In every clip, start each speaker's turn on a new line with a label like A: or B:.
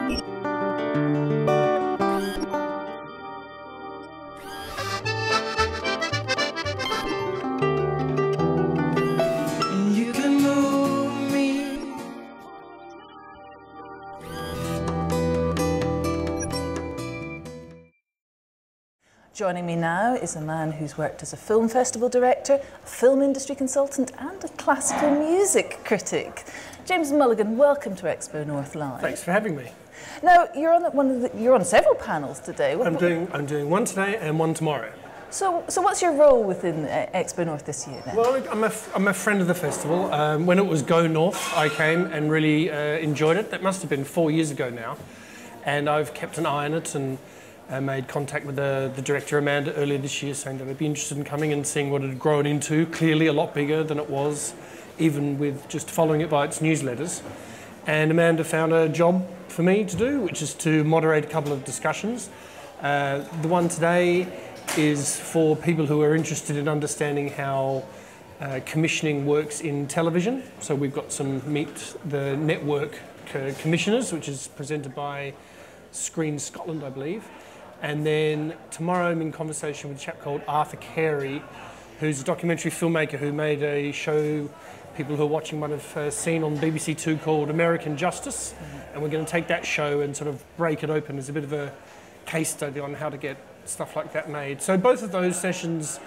A: Joining me now is a man who's worked as a film festival director, a film industry consultant and a classical music critic. James Mullighan, welcome to XpoNorth Live.
B: Thanks for having me.
A: Now, you're on several panels today.
B: I'm doing one today and one tomorrow.
A: So what's your role within XpoNorth this year then?
B: Well, I'm a friend of the festival. When it was Go North, I came and really enjoyed it. That must have been 4 years ago now. And I've kept an eye on it and made contact with the director, Amanda, earlier this year, saying that I'd be interested in coming and seeing what it had grown into. Clearly a lot bigger than it was, even with just following it by its newsletters. And Amanda found a job for me to do, which is to moderate a couple of discussions. The one today is for people who are interested in understanding how commissioning works in television. So we've got some Meet the Network commissioners, which is presented by Screen Scotland, I believe. And then tomorrow I'm in conversation with a chap called Arthur Carey, who's a documentary filmmaker who made a show people who are watching might have seen on BBC Two called American Justice. And we're going to take that show and sort of break it open as a bit of a case study on how to get stuff like that made. So both of those sessions,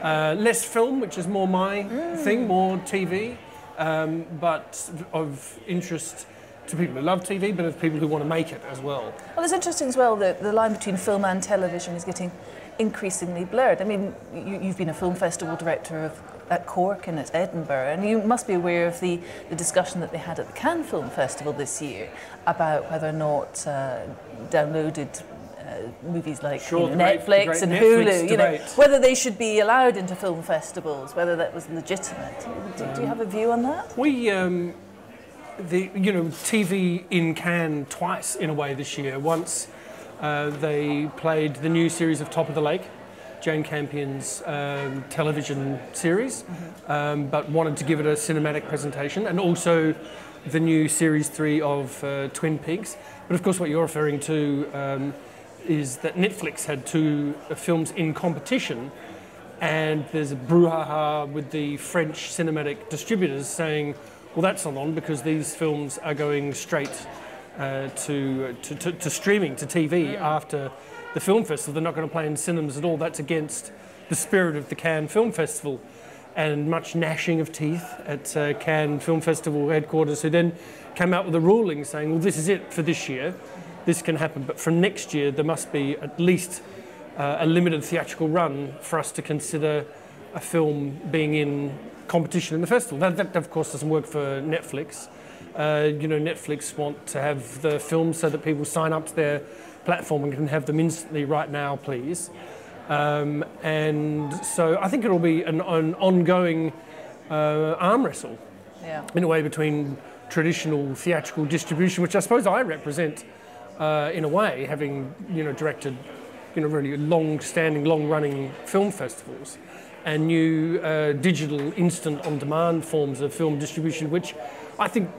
B: less film, which is more my thing, more TV, but of interest to people who love TV, but of people who want to make it as well.
A: Well, it's interesting as well that the line between film and television is getting increasingly blurred. I mean, you've been a film festival director at Cork and at Edinburgh, and you must be aware of the discussion that they had at the Cannes Film Festival this year about whether or not downloaded movies like Netflix and Hulu, whether they should be allowed into film festivals, whether that was legitimate. Do you have a view on that?
B: TV in Cannes twice in a way this year. Once they played the new series of Top of the Lake, Jane Campion's television series, but wanted to give it a cinematic presentation, and also the new series 3 of Twin Peaks. But of course what you're referring to is that Netflix had 2 films in competition, and there's a brouhaha with the French cinematic distributors saying, well, that's not on because these films are going straight to streaming, to TV after the film festival. They're not going to play in cinemas at all. That's against the spirit of the Cannes Film Festival. And much gnashing of teeth at Cannes Film Festival headquarters, who then came out with a ruling saying, well, this is it for this year. This can happen, but from next year there must be at least a limited theatrical run for us to consider a film being in competition in the festival. That of course doesn't work for Netflix. Netflix want to have the films so that people sign up to their platform and can have them instantly right now, please. And so I think it'll be an ongoing arm wrestle in a way between traditional theatrical distribution, which I suppose I represent in a way, having directed really long-standing, long-running film festivals, and new digital instant on-demand forms of film distribution, which I think,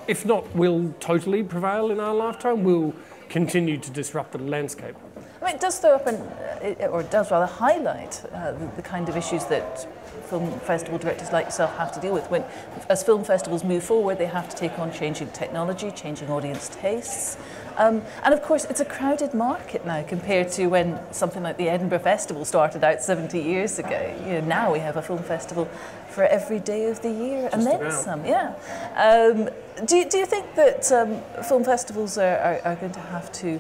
B: if not will totally prevail in our lifetime, will continue to disrupt the landscape.
A: I mean, it does throw up, or it does rather highlight the kind of issues that film festival directors like yourself have to deal with. As film festivals move forward, they have to take on changing technology, changing audience tastes. And of course, it's a crowded market now compared to when something like the Edinburgh Festival started out 70 years ago. Now we have a film festival for every day of the year, and then some. Do you think that film festivals are going to have to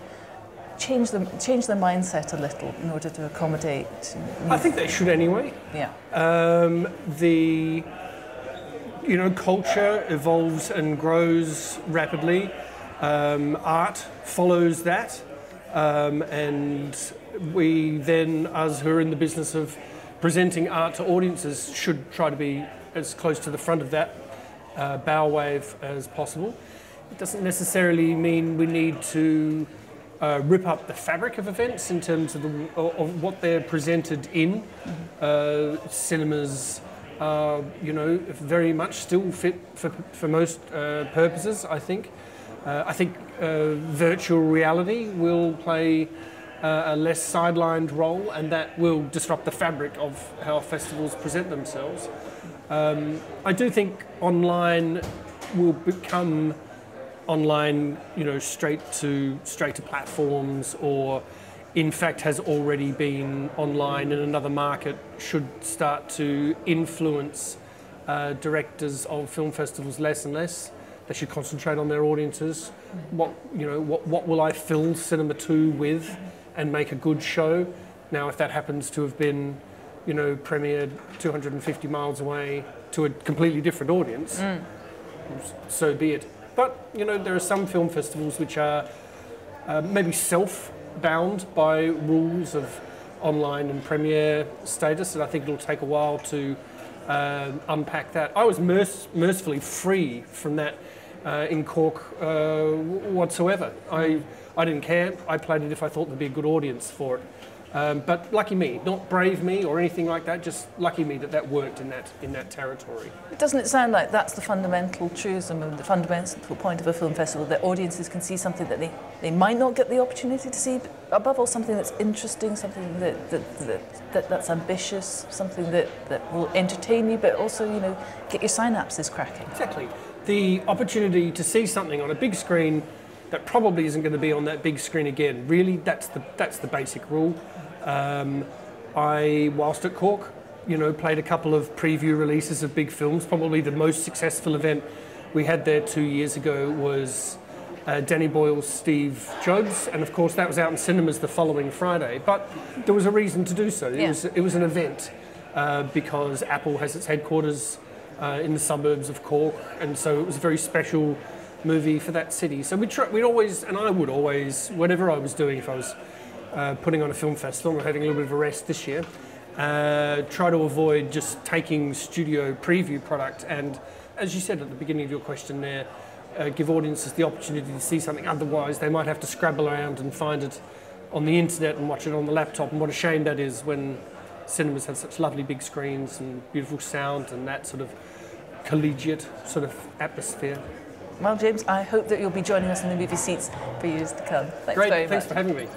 A: change their mindset a little in order to accommodate?
B: I think they should anyway.
A: Yeah.
B: The culture evolves and grows rapidly. Art follows that, and we then, us who are in the business of presenting art to audiences, should try to be as close to the front of that bow wave as possible. It doesn't necessarily mean we need to rip up the fabric of events in terms of what they're presented in. Cinemas are, very much still fit for most purposes, I think. I think virtual reality will play a less sidelined role, and that will disrupt the fabric of how festivals present themselves. I do think online will become online, straight to platforms, or in fact has already been online in another market, should start to influence directors of film festivals less and less. They should concentrate on their audiences. What will I fill Cinema 2 with and make a good show? Now, if that happens to have been, premiered 250 miles away to a completely different audience, so be it. But, there are some film festivals which are maybe self-bound by rules of online and premiere status, and I think it'll take a while to unpack that. I was mercifully free from that in Cork whatsoever. I didn't care. I played it if I thought there'd be a good audience for it. But lucky me, not brave me or anything like that, just lucky me that worked in that territory.
A: Doesn't it sound like that's the fundamental truism and the fundamental point of a film festival, that audiences can see something that they might not get the opportunity to see, but above all something that's interesting, something that's ambitious, something that will entertain you, but also, get your synapses cracking.
B: Exactly. The opportunity to see something on a big screen that probably isn't going to be on that big screen again. Really, that's the basic rule. I, whilst at Cork, played a couple of preview releases of big films. Probably the most successful event we had there 2 years ago was Danny Boyle's Steve Jobs, and of course that was out in cinemas the following Friday. But there was a reason to do so. It was an event because Apple has its headquarters in the suburbs of Cork, and so it was a very special movie for that city. So we'd always, and I would always, whatever I was doing, if I was putting on a film festival, I'm having a little bit of a rest this year, try to avoid just taking studio preview product and, as you said at the beginning of your question there, give audiences the opportunity to see something. Otherwise, they might have to scrabble around and find it on the internet and watch it on the laptop, and what a shame that is when cinemas have such lovely big screens and beautiful sound and that sort of collegiate sort of atmosphere.
A: Well, James, I hope that you'll be joining us in the movie seats for years to come. Thanks very much.
B: Thanks for having me.